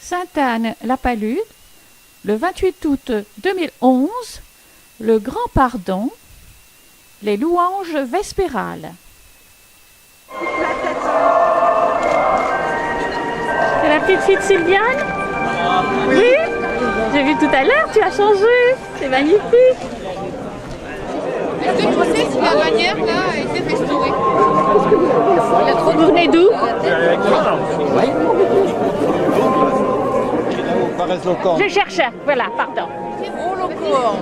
Sainte-Anne-la-Palude, le 28 août 2011, le Grand Pardon, les louanges vespérales. C'est la petite fille de Sylviane? Oui. J'ai vu tout à l'heure, tu as changé. C'est magnifique. Est-ce que tu sais si la bannière là a été restaurée? Vous venez d'où? Je cherche, voilà, pardon. Oh le corps.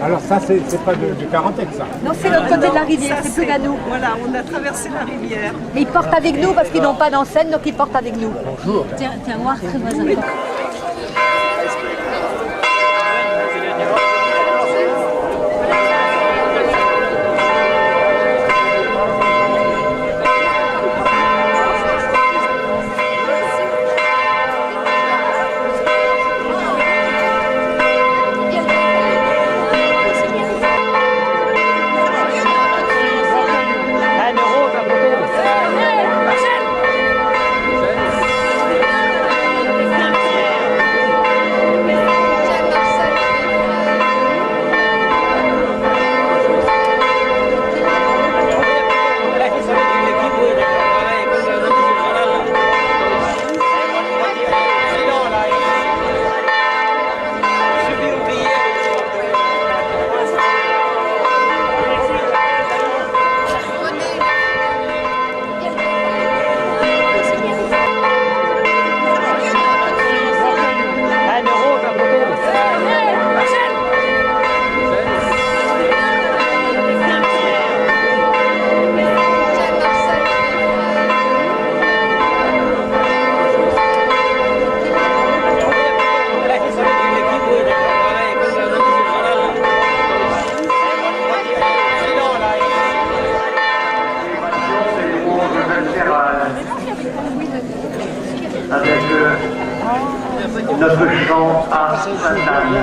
Alors ça, c'est pas du Carantec, ça? Non, c'est l'autre côté de la rivière, c'est plus qu'à nous. Voilà, on a traversé la rivière. Mais ils portent avec nous parce qu'ils n'ont pas d'enseigne, donc ils portent avec nous. Bonjour. Tiens, voir, très voisin. Avec notre chant à Sainte-Anne.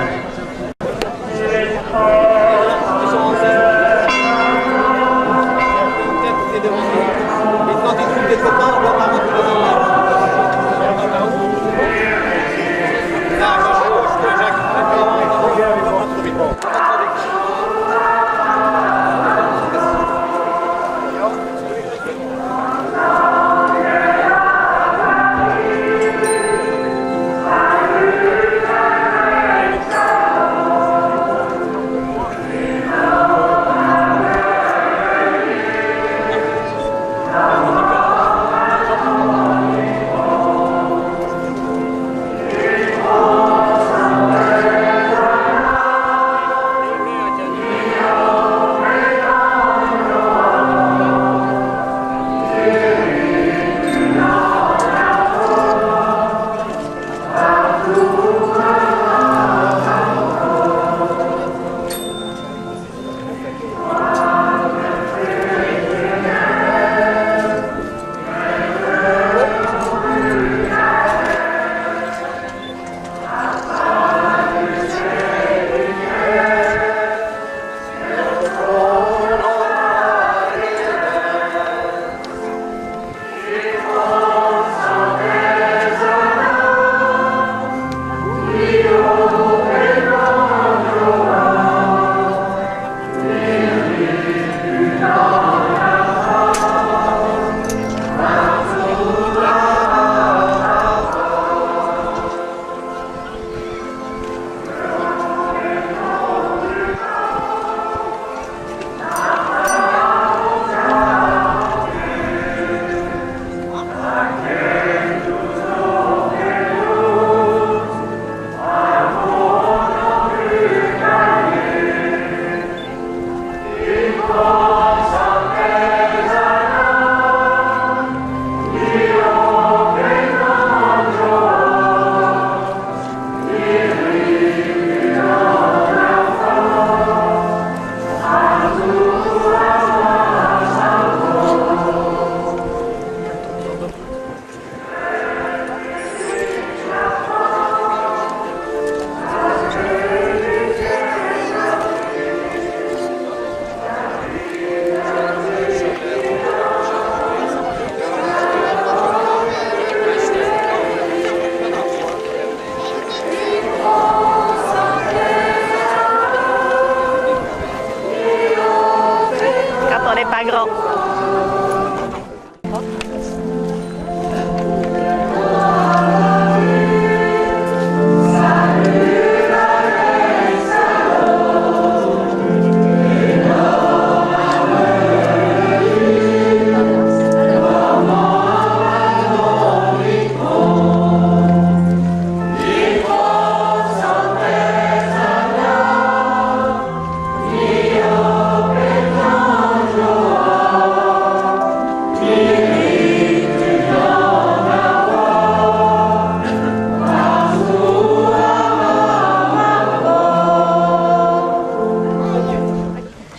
n'est pas grand.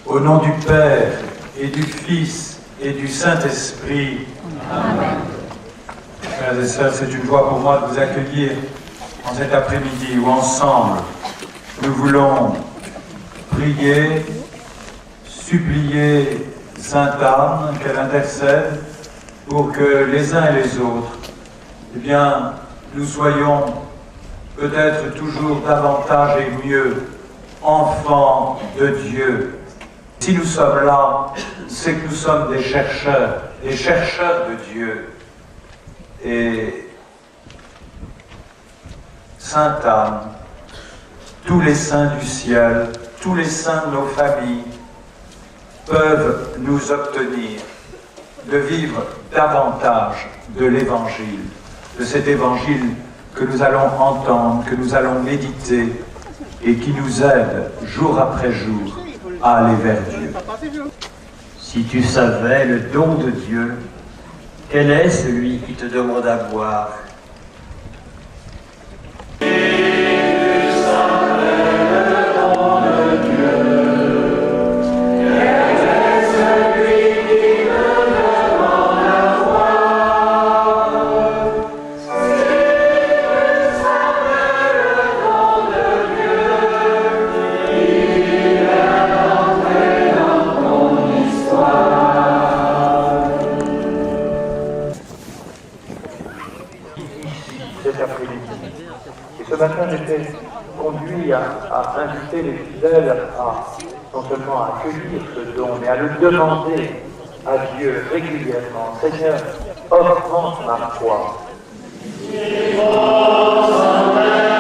Au nom du Père et du Fils et du Saint-Esprit. Amen. Frères et sœurs, c'est une joie pour moi de vous accueillir en cet après-midi où ensemble nous voulons prier, supplier Sainte Anne qu'elle intercède pour que les uns et les autres, eh bien, nous soyons peut-être toujours davantage et mieux enfants de Dieu. Si nous sommes là, c'est que nous sommes des chercheurs de Dieu. Et Sainte Anne, tous les saints du ciel, tous les saints de nos familles peuvent nous obtenir de vivre davantage de l'Évangile, de cet Évangile que nous allons entendre, que nous allons méditer et qui nous aide jour après jour à aller vers Dieu. Si tu savais le don de Dieu, quel est celui qui te demande à boire? Cet après-midi. Et ce matin, j'étais conduit à inviter les fidèles à non seulement à accueillir ce don, mais à le demander à Dieu régulièrement. Seigneur, offre-moi ma foi. Amen.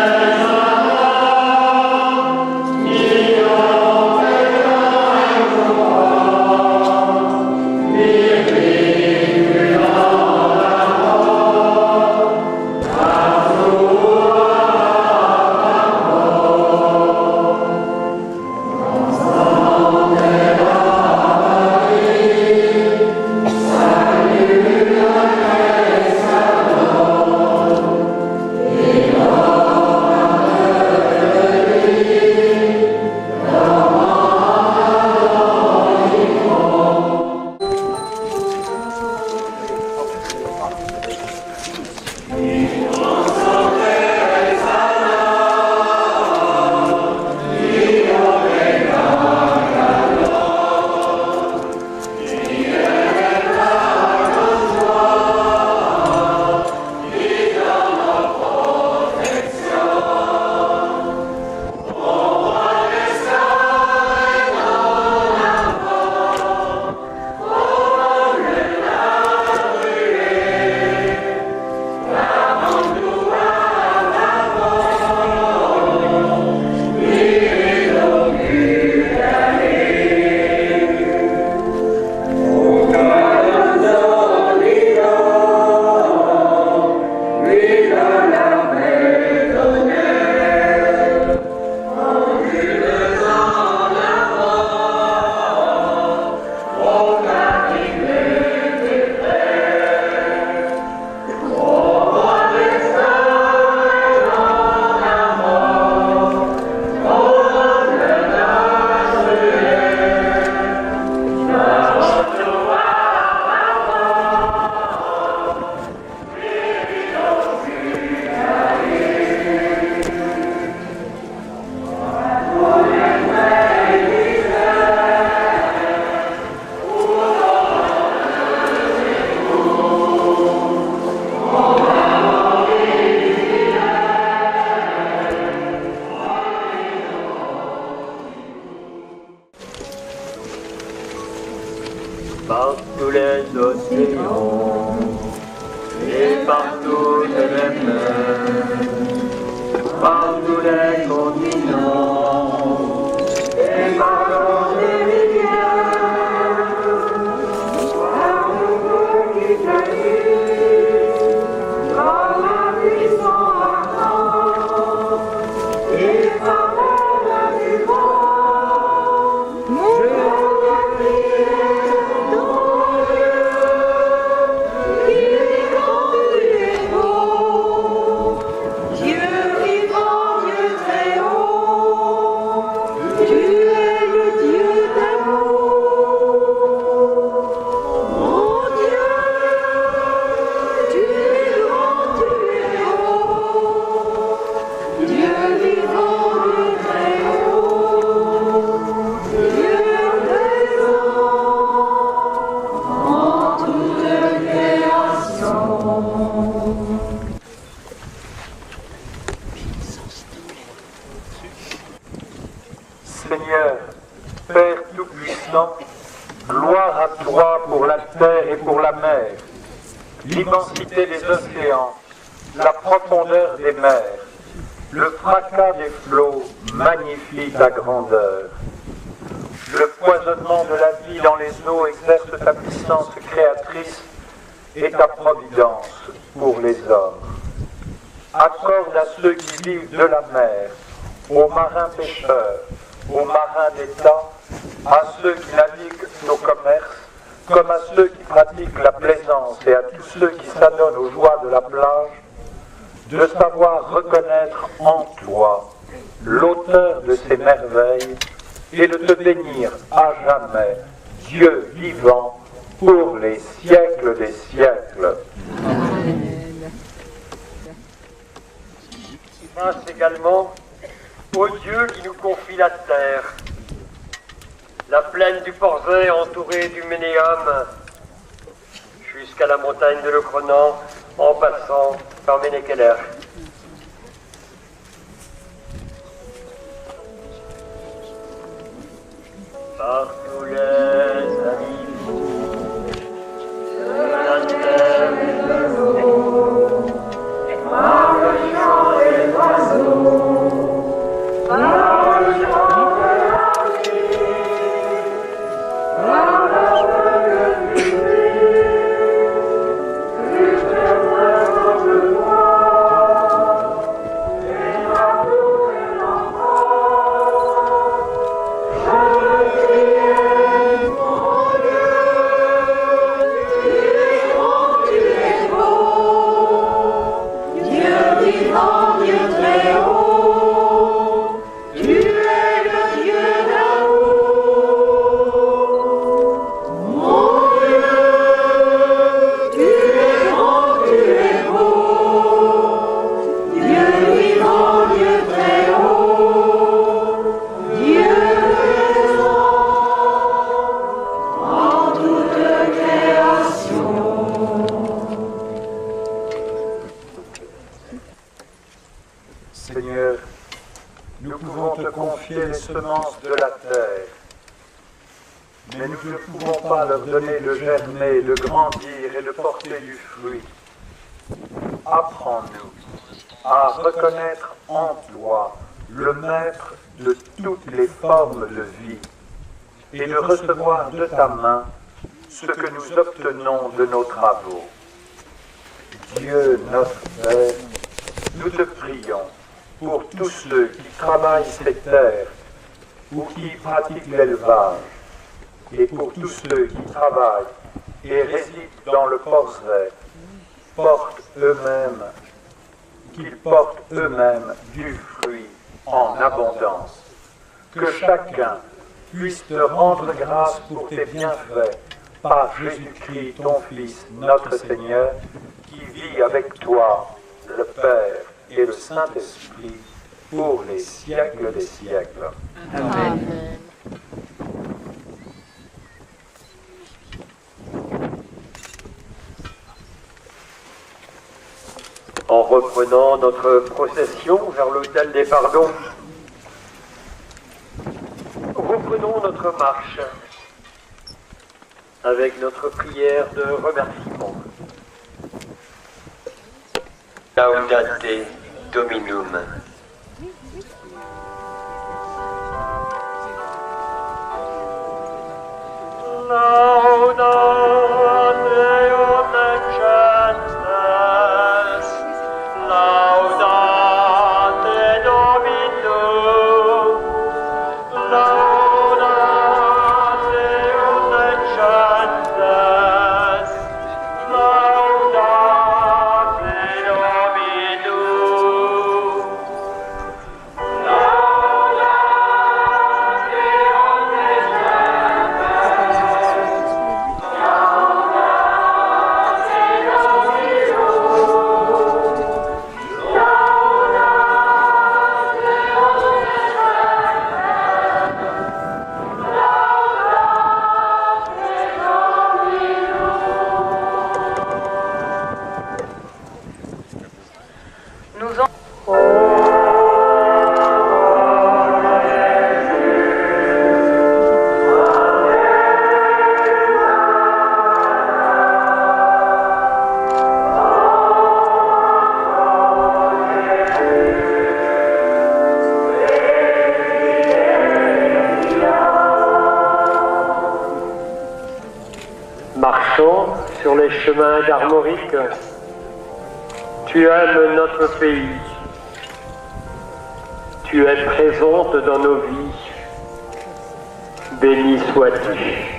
les océans et par toutes les mers, par tous les continents et par toutes les rivières, par tous ceux qui jaillissent, par la puissance ardente et par l'air du vent, je veux prier ton Dieu, qui vivant tu es beau, Dieu vivant, Dieu très haut, tu es le Dieu d'amour. Mon Dieu, tu es grand, tu es beau, Dieu vivant, Dieu très haut, Dieu présent en toute création. Seigneur, Père Tout-Puissant, gloire à toi pour la terre et pour la mer, l'immensité des océans, la profondeur des mers, le fracas des flots magnifie ta grandeur. Le foisonnement de la vie dans les eaux exerce ta puissance créatrice et ta providence pour les hommes. Accorde à ceux qui vivent de la mer, aux marins pêcheurs, aux marins d'État, à ceux qui naviguent nos commerces, comme à ceux qui pratiquent la plaisance et à tous ceux qui s'adonnent aux joies de la plage, de savoir reconnaître en toi l'auteur de ces merveilles et de te bénir à jamais, Dieu vivant, pour les siècles des siècles. Grâce également au Dieu qui nous confie la terre, la plaine du Porzay entourée du Ménéum, jusqu'à la montagne de Le Cronan, en passant par Ménékeller. Par tous les animaux de la terre et de l'eau, par le chant des oiseaux, par le chant de la vie, par l'aveugle du plus loin de moi, et l'amour et l'enfant, je veux crier mon Dieu, tu es grand, tu es beau, Dieu vivant, Dieu très haut, tu es le Dieu d'amour. Mon Dieu, tu es grand, tu es beau, Dieu vivant, Dieu très haut, Dieu présent en toute création. Seigneur, nous pouvons te confier les semences de la terre, mais nous ne pouvons pas leur donner de germer, de grandir et de porter du fruit. Apprends-nous à reconnaître en toi le maître de toutes les formes de vie et de recevoir de ta main ce que nous obtenons de nos travaux. Dieu notre Père, nous te prions pour tous ceux qui travaillent ces terres ou qui pratiquent l'élevage, et pour tous ceux qui travaillent et résident dans le Porzay, qu'ils portent eux-mêmes du fruit en abondance. Que chacun puisse te rendre grâce pour tes bienfaits par Jésus-Christ, ton Fils, notre Seigneur, qui vit avec toi, le Père et le Saint-Esprit, pour les siècles des siècles. Amen. En reprenant notre procession vers l'autel des pardons, reprenons notre marche avec notre prière de remerciement. Laudate Dominum. Marchant sur les chemins d'Armorique, tu aimes notre pays. Tu es présente dans nos vies. Béni sois-tu.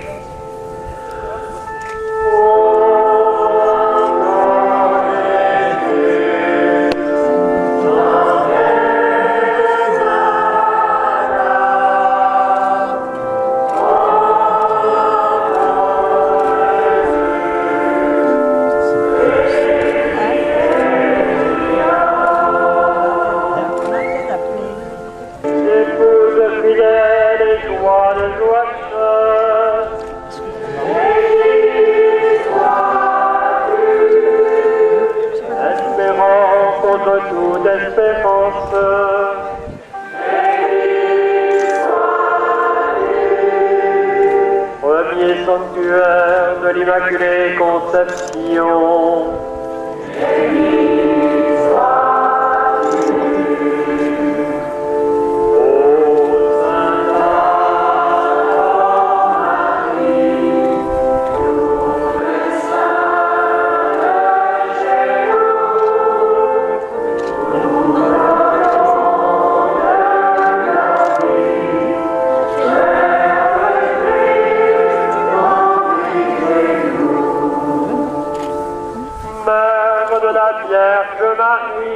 Premier sanctuaire de l'Immaculée Conception. Vierge Marie,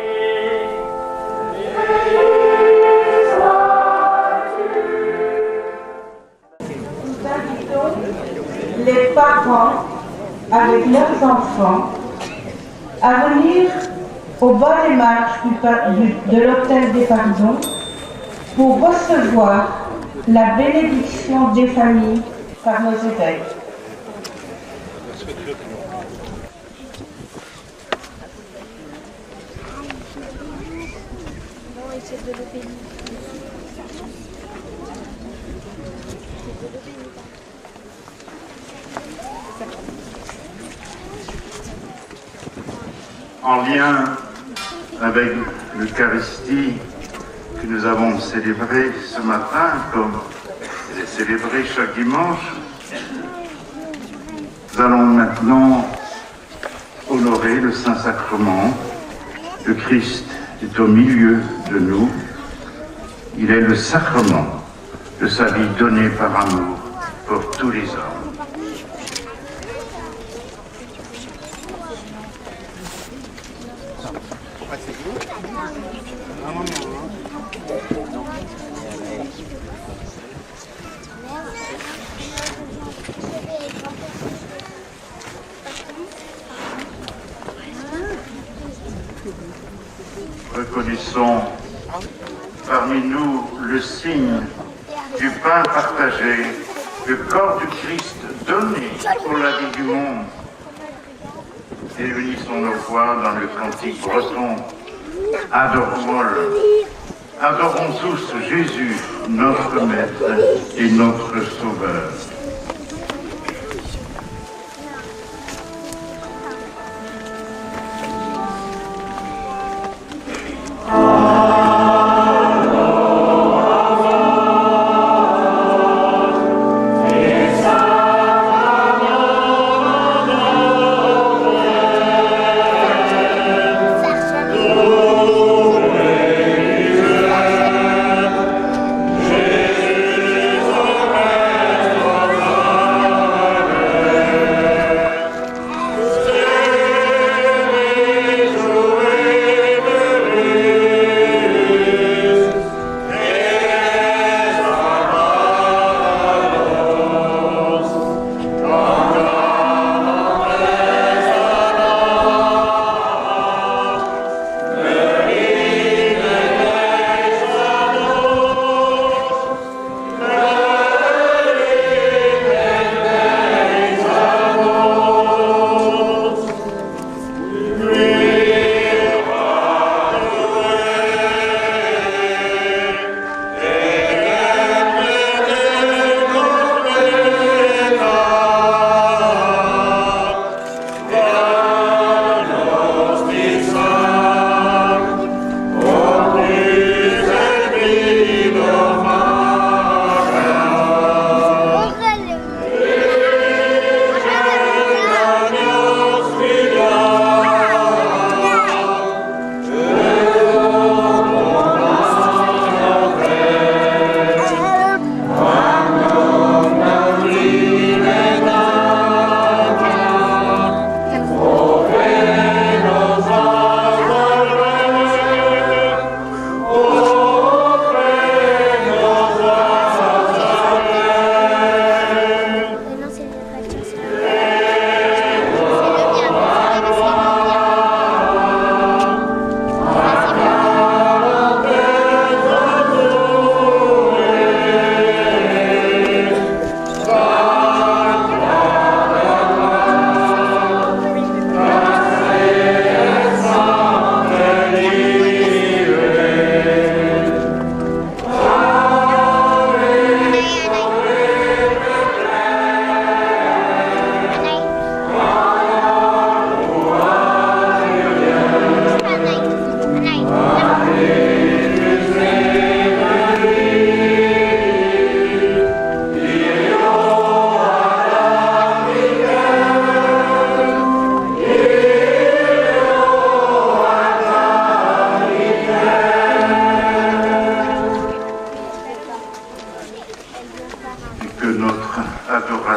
nous invitons les parents avec leurs enfants à venir au bas des marches de l'Hôtel des Pardons pour recevoir la bénédiction des familles par nos évêques. En lien avec l'Eucharistie que nous avons célébrée ce matin, comme elle est célébrée chaque dimanche, nous allons maintenant honorer le Saint-Sacrement. Le Christ est au milieu de nous. Il est le sacrement de sa vie donnée par amour pour tous les hommes. Reconnaissons parmi nous le signe du pain partagé, le corps du Christ donné pour la vie du monde. Et unissons nos voix dans le cantique breton. Adorons-le. Adorons tous Jésus, notre Maître et notre Sauveur.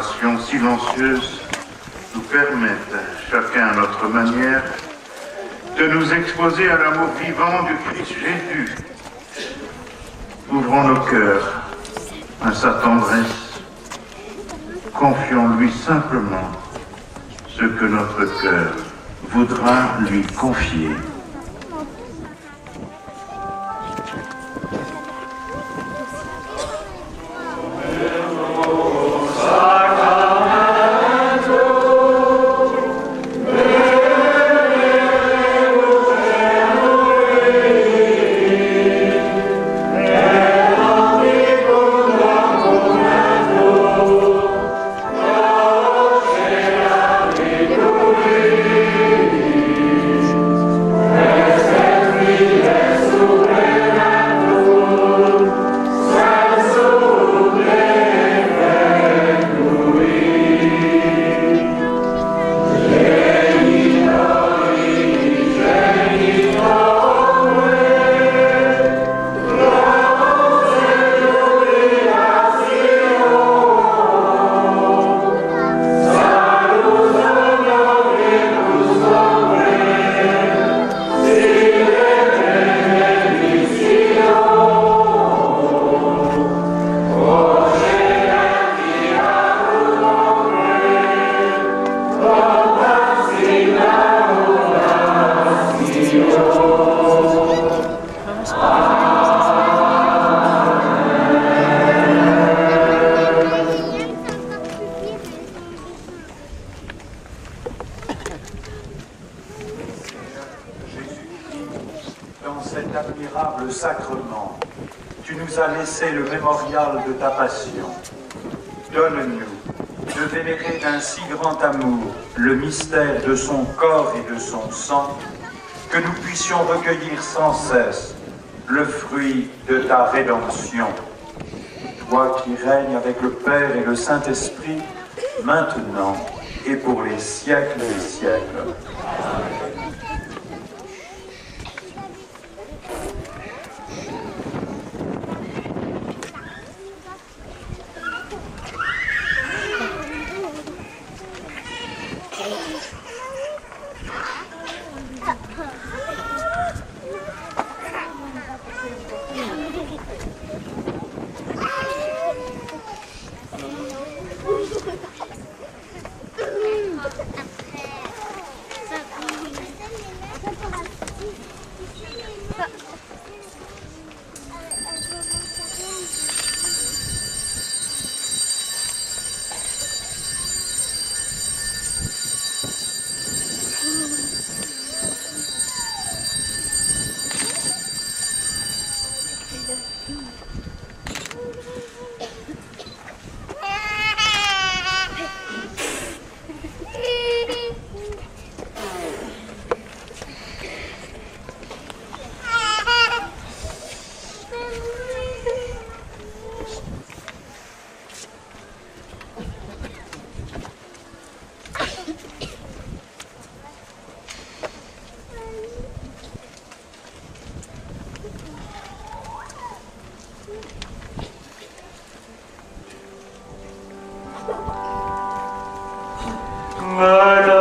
adoration silencieuse nous permettent, chacun à notre manière, de nous exposer à l'amour vivant du Christ Jésus. Ouvrons nos cœurs à sa tendresse, confions-lui simplement ce que notre cœur voudra lui confier. Sacrement, tu nous as laissé le mémorial de ta passion. Donne-nous de vénérer d'un si grand amour le mystère de son corps et de son sang, que nous puissions recueillir sans cesse le fruit de ta rédemption. Toi qui règnes avec le Père et le Saint-Esprit, maintenant et pour les siècles des siècles. Maria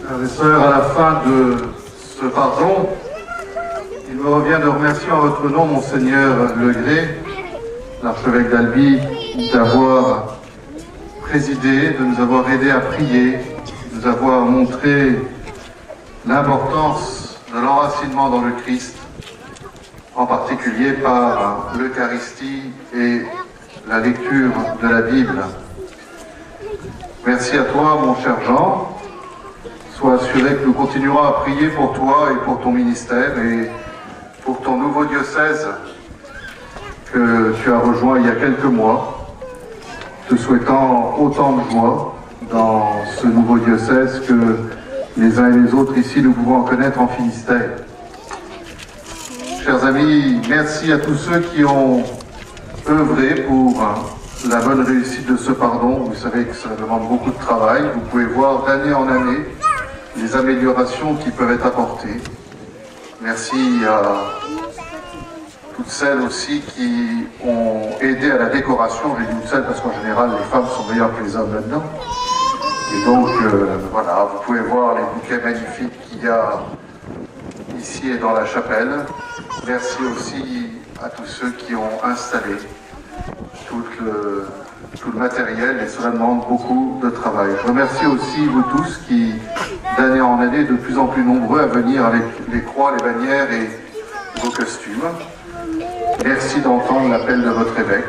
Frères et sœurs, à la fin de ce pardon, il me revient de remercier en votre nom, Monseigneur Legré, l'archevêque d'Albi, d'avoir présidé, de nous avoir aidés à prier, de nous avoir montré l'importance de l'enracinement dans le Christ, en particulier par l'Eucharistie et la lecture de la Bible. Merci à toi, mon cher Jean. Sois assuré que nous continuerons à prier pour toi et pour ton ministère et pour ton nouveau diocèse que tu as rejoint il y a quelques mois, te souhaitant autant de joie dans ce nouveau diocèse que les uns et les autres ici nous pouvons en connaître en Finistère. Chers amis, merci à tous ceux qui ont œuvré pour la bonne réussite de ce pardon. Vous savez que ça demande beaucoup de travail. Vous pouvez voir d'année en année les améliorations qui peuvent être apportées. Merci à toutes celles aussi qui ont aidé à la décoration. J'ai dit toutes celles parce qu'en général les femmes sont meilleures que les hommes là-dedans. Et donc voilà, vous pouvez voir les bouquets magnifiques qu'il y a ici et dans la chapelle. Merci aussi à tous ceux qui ont installé tout le matériel et cela demande beaucoup de travail. Je remercie aussi vous tous qui, d'année en année, de plus en plus nombreux à venir avec les croix, les bannières et vos costumes. Merci d'entendre l'appel de votre évêque,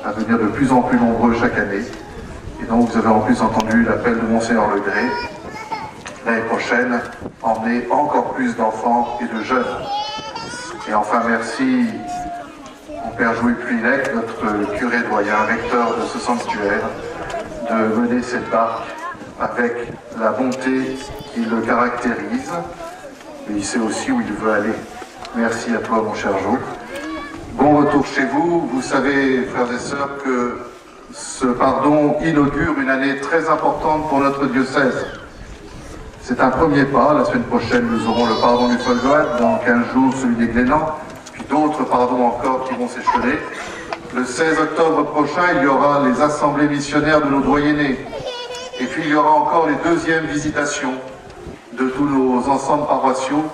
à venir de plus en plus nombreux chaque année. Et donc vous avez en plus entendu l'appel de Monseigneur Legré. L'année prochaine, emmener encore plus d'enfants et de jeunes. Et enfin, merci au Père Jouy Plinec, notre curé doyen, recteur de ce sanctuaire, de mener cette barque avec la bonté qui le caractérise. Mais il sait aussi où il veut aller. Merci à toi, mon cher Jo. Bon retour chez vous. Vous savez, frères et sœurs, que ce pardon inaugure une année très importante pour notre diocèse. C'est un premier pas. La semaine prochaine, nous aurons le pardon du Folgoat, dans 15 jours, celui des Glénans, puis d'autres pardons encore qui vont s'échelonner. Le 16 octobre prochain, il y aura les assemblées missionnaires de nos doyennés. Et puis, il y aura encore les deuxièmes visitations de tous nos ensembles paroissiaux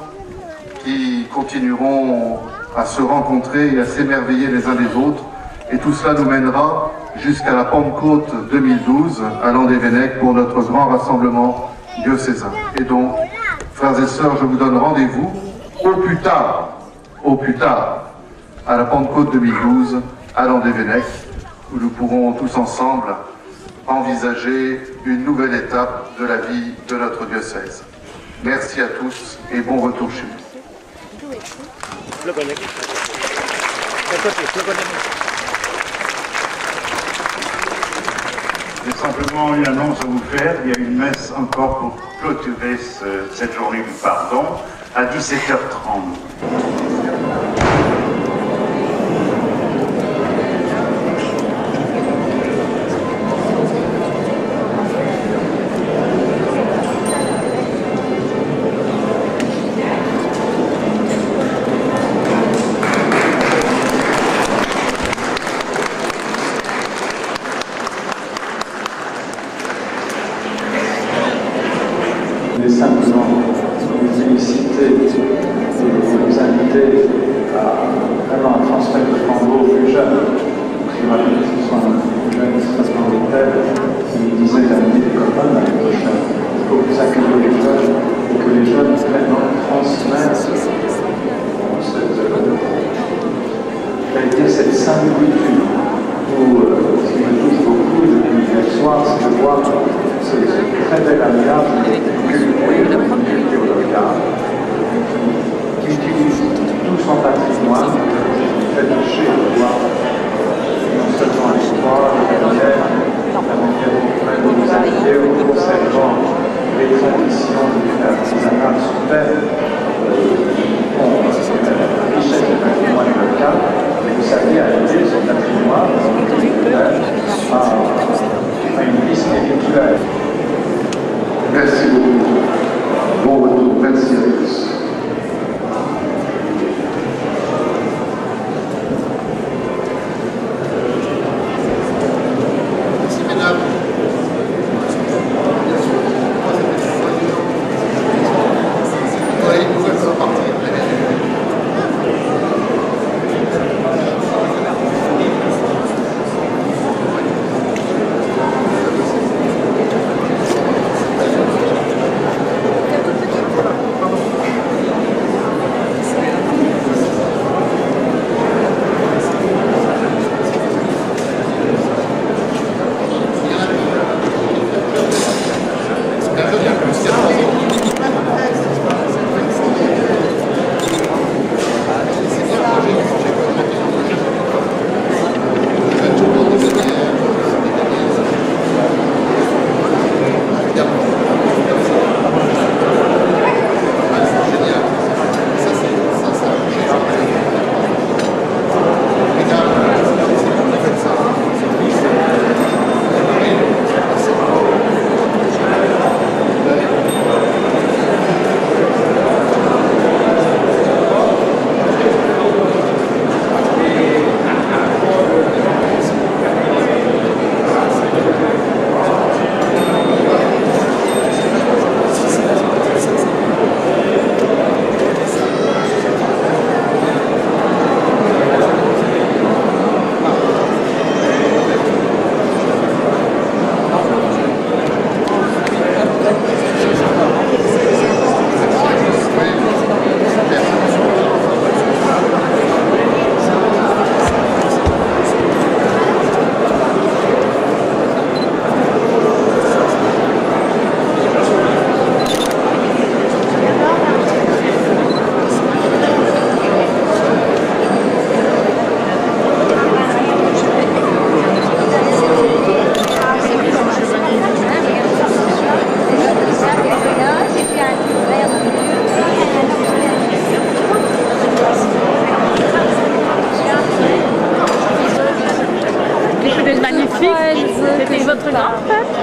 qui continueront à se rencontrer et à s'émerveiller les uns des autres. Et tout cela nous mènera jusqu'à la Pentecôte 2012, à Landévennec, pour notre grand rassemblement diocésain. Et donc, frères et sœurs, je vous donne rendez-vous au plus tard, à la Pentecôte 2012, à Landévennec, où nous pourrons tous ensemble envisager une nouvelle étape de la vie de notre diocèse. Merci à tous et bon retour chez nous. J'ai simplement une annonce à vous faire. Il y a une messe encore pour clôturer cette journée du pardon à 17h30. Simplement vous féliciter et vous inviter magnifique. C'était votre grande fête?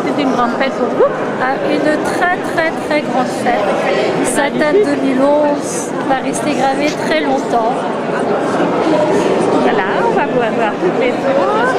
C'était une grande fête pour vous? Une très grande fête. Ça date 2011, va rester gravé très longtemps. Voilà, on va pouvoir voir toutes les autres.